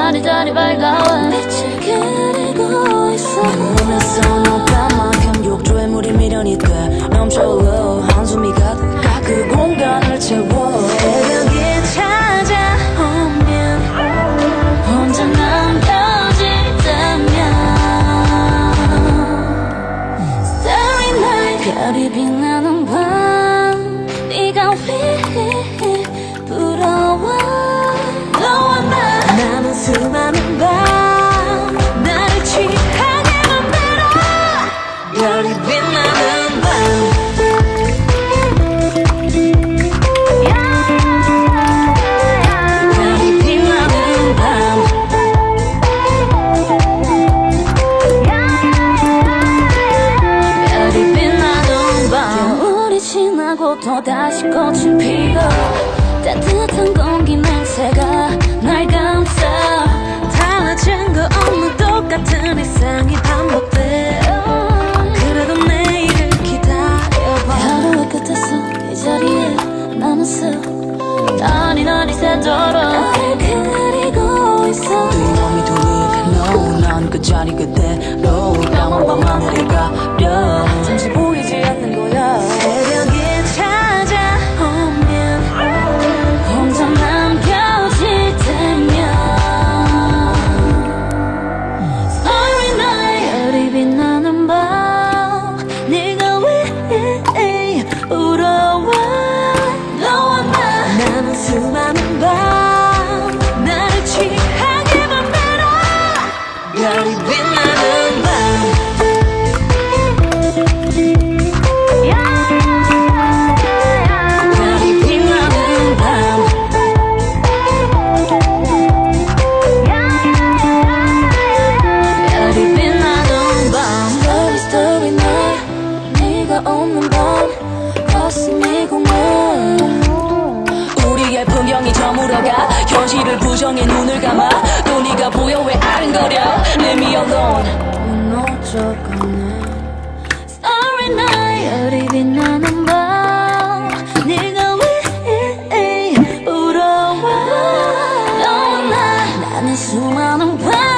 자리자리 밝아와 빛을 그리고 있어. 눈에서 너만큼 욕조에 물이 미련이 돼 넘쳐 한숨이 가득 그 공간을 채워. 새벽이 찾아오면 혼자 남겨질 때면 Starry night 별이 빛나는 밤 네가 왜 부러워. 너와 나는 수많은 밤 나를 취하게 만들어. 별이 빛나는 밤 별이 빛나는 밤 별이 빛나는 밤 겨울이 지나고 또다시 꽃이 피고 따뜻한 공기 냄새가 날 감싸. 달라진 거 없는 똑같은 일상이 반복돼. 그래도 내일을 기다려봐. 하루의 끝에서 이 자리에 남았어. 나니 새도록 나를 그리고 있어. Do you want me to leave? No, 난 그 자리 그대로 까만 밤하늘을 가려 잠시 보이지 않는 거야. 새벽이 찾아오면 혼자 남겨질 때면 Starry night 별이 빛나는 밤 네가 왜 울어와. 너와 나는 수많은 밤 나를 취하게 만들어. 별이 빛나는 밤 별이 빛나는 밤 별이 빛나는 밤 Starry starry night 네가 없는 밤 가슴이 공허. 우리의 풍경이 저물어가 현실을 부정해 눈을 감아 또 네가 보여 왜 아른거려. Leave me alone. 무너져가네. Starry night 별이 빛나는 밤 네가 왜 울어와. 너와 나는 수많은 밤